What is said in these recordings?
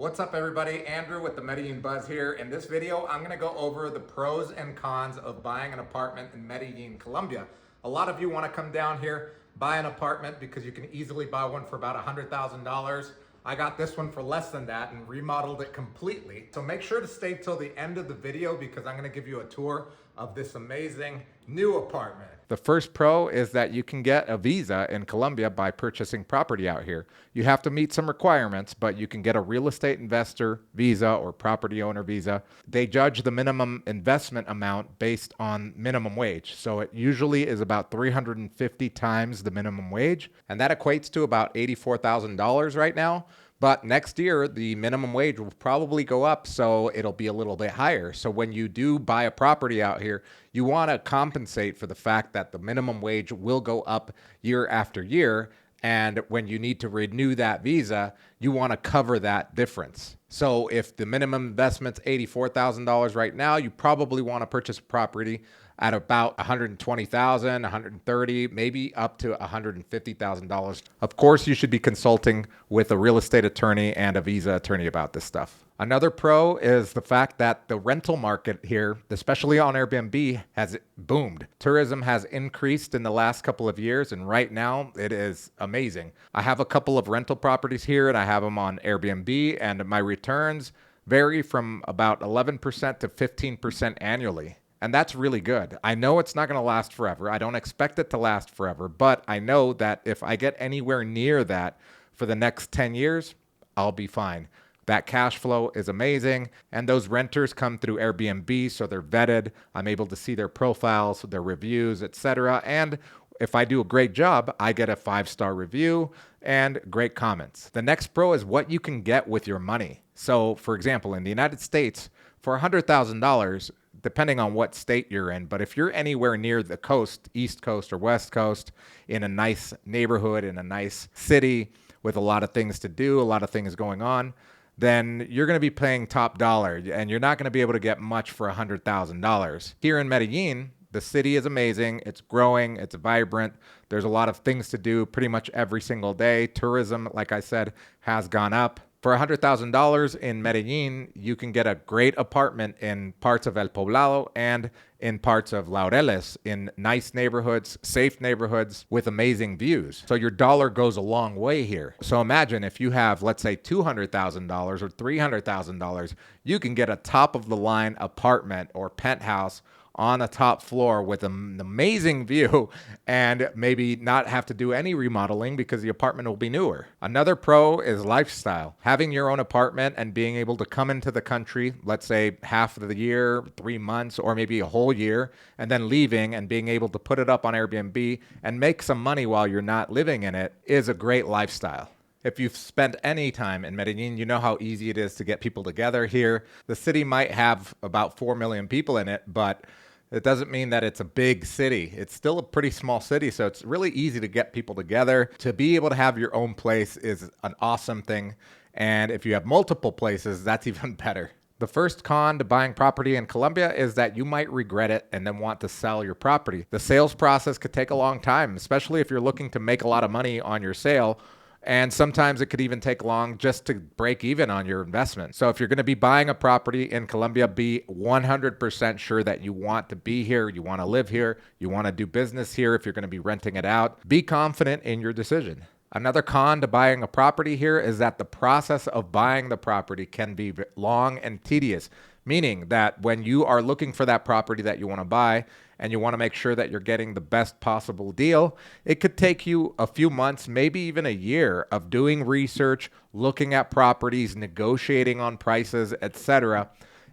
What's up everybody? Andrew with the Medellin Buzz here. In this video, I'm gonna go over the pros and cons of buying an apartment in Medellin, Colombia. A lot of you wanna come down here, buy an apartment because you can easily buy one for about $100,000. I got this one for less than that and remodeled it completely. So make sure to stay till the end of the video because I'm gonna give you a tour of this amazing new apartment. The first pro is that you can get a visa in Colombia by purchasing property out here. You have to meet some requirements, but you can get a real estate investor visa or property owner visa. They judge the minimum investment amount based on minimum wage. So it usually is about 350 times the minimum wage, and that equates to about $84,000 right now. But next year, the minimum wage will probably go up, so it'll be a little bit higher. So when you do buy a property out here, you want to compensate for the fact that the minimum wage will go up year after year. And when you need to renew that visa, you want to cover that difference. So if the minimum investment's $84,000 right now, you probably want to purchase a property at about $120,000, $130,000, maybe up to $150,000. Of course, you should be consulting with a real estate attorney and a visa attorney about this stuff. Another pro is the fact that the rental market here, especially on Airbnb, has boomed. Tourism has increased in the last couple of years, and right now it is amazing. I have a couple of rental properties here, and I have them on Airbnb, and my returns vary from about 11% to 15% annually. And that's really good. I know it's not going to last forever. I don't expect it to last forever, but I know that if I get anywhere near that for the next 10 years, I'll be fine. That cash flow is amazing, and those renters come through Airbnb, so they're vetted. I'm able to see their profiles, their reviews, etc. And if I do a great job, I get a 5-star review and great comments. The next pro is what you can get with your money. So, for example, in the United States, for $100,000, depending on what state you're in, but if you're anywhere near the coast, East Coast or West Coast, in a nice neighborhood, in a nice city with a lot of things to do, a lot of things going on, then you're going to be paying top dollar, and you're not going to be able to get much for $100,000. Here in Medellin, the city is amazing. It's growing. It's vibrant. There's a lot of things to do pretty much every single day. Tourism, like I said, has gone up. For $100,000 in Medellin, you can get a great apartment in parts of El Poblado and in parts of Laureles, in nice neighborhoods, safe neighborhoods with amazing views. So your dollar goes a long way here. So imagine if you have, let's say, $200,000 or $300,000, you can get a top of the line apartment or penthouse on a top floor with an amazing view and maybe not have to do any remodeling because the apartment will be newer. Another pro is lifestyle. Having your own apartment and being able to come into the country, let's say half of the year, 3 months, or maybe a whole year, and then leaving and being able to put it up on Airbnb and make some money while you're not living in it is a great lifestyle. If you've spent any time in Medellin, you know how easy it is to get people together here. The city might have about 4 million people in it, but it doesn't mean that it's a big city. It's still a pretty small city, so it's really easy to get people together. To be able to have your own place is an awesome thing, and if you have multiple places, that's even better. The first con to buying property in Colombia is that you might regret it and then want to sell your property. The sales process could take a long time, especially if you're looking to make a lot of money on your sale. And sometimes it could even take long just to break even on your investment. So if you're going to be buying a property in Colombia, be 100% sure that you want to be here, you want to live here, you want to do business here if you're going to be renting it out. Be confident in your decision. Another con to buying a property here is that the process of buying the property can be long and tedious, meaning that when you are looking for that property that you want to buy and you want to make sure that you're getting the best possible deal, it could take you a few months, maybe even a year of doing research, looking at properties, negotiating on prices, etc.,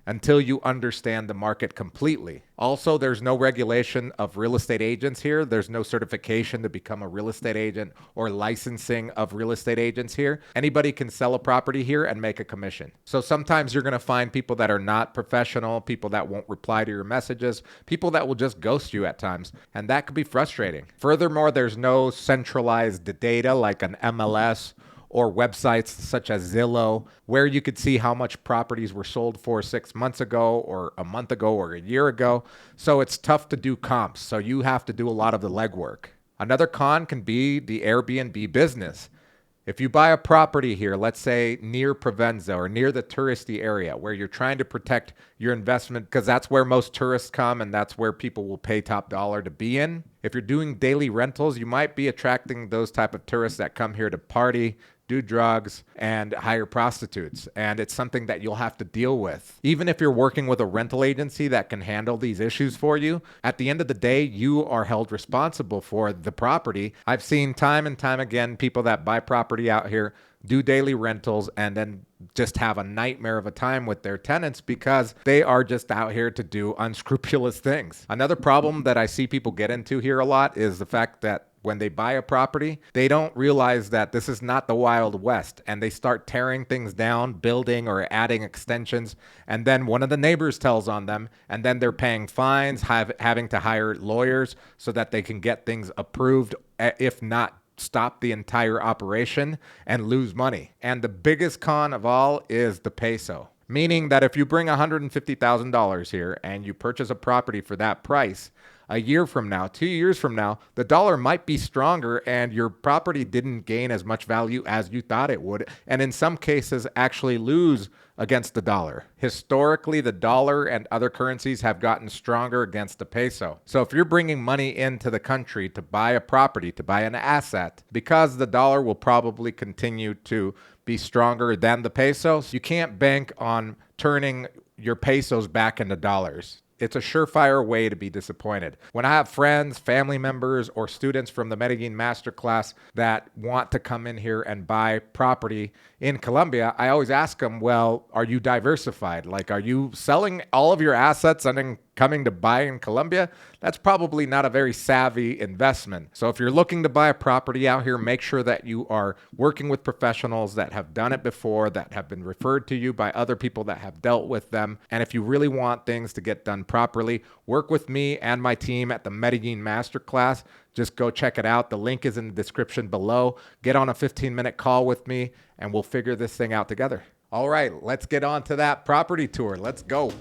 until you understand the market completely. Also, there's no regulation of real estate agents here. There's no certification to become a real estate agent or licensing of real estate agents here. Anybody can sell a property here and make a commission. So sometimes you're going to find people that are not professional, people that won't reply to your messages, people that will just ghost you at times, and that could be frustrating. Furthermore, there's no centralized data like an MLS or websites such as Zillow, where you could see how much properties were sold for 6 months ago or a month ago or a year ago. So it's tough to do comps. So you have to do a lot of the legwork. Another con can be the Airbnb business. If you buy a property here, let's say near Provenza or near the touristy area where you're trying to protect your investment because that's where most tourists come and that's where people will pay top dollar to be in. If you're doing daily rentals, you might be attracting those type of tourists that come here to party, do drugs, and hire prostitutes. And it's something that you'll have to deal with. Even if you're working with a rental agency that can handle these issues for you, at the end of the day, you are held responsible for the property. I've seen time and time again people that buy property out here, do daily rentals, and then just have a nightmare of a time with their tenants because they are just out here to do unscrupulous things. Another problem that I see people get into here a lot is the fact that when they buy a property, they don't realize that this is not the Wild West, and they start tearing things down, building or adding extensions, and then one of the neighbors tells on them, and then they're paying fines, having to hire lawyers so that they can get things approved, if not stop the entire operation and lose money. And the biggest con of all is the peso. Meaning that if you bring $150,000 here and you purchase a property for that price, a year from now, 2 years from now, the dollar might be stronger and your property didn't gain as much value as you thought it would, and in some cases actually lose against the dollar. Historically, the dollar and other currencies have gotten stronger against the peso. So if you're bringing money into the country to buy a property, to buy an asset, because the dollar will probably continue to be stronger than the pesos, you can't bank on turning your pesos back into dollars. It's a surefire way to be disappointed. When I have friends, family members, or students from the Medellin Masterclass that want to come in here and buy property in Colombia, I always ask them, well, are you diversified? Like, are you selling all of your assets and then coming to buy in Colombia? That's probably not a very savvy investment. So if you're looking to buy a property out here, make sure that you are working with professionals that have done it before, that have been referred to you by other people that have dealt with them. And if you really want things to get done properly, work with me and my team at the Medellin Masterclass. Just go check it out. The link is in the description below. Get on a 15-minute call with me and we'll figure this thing out together. All right, let's get on to that property tour. Let's go.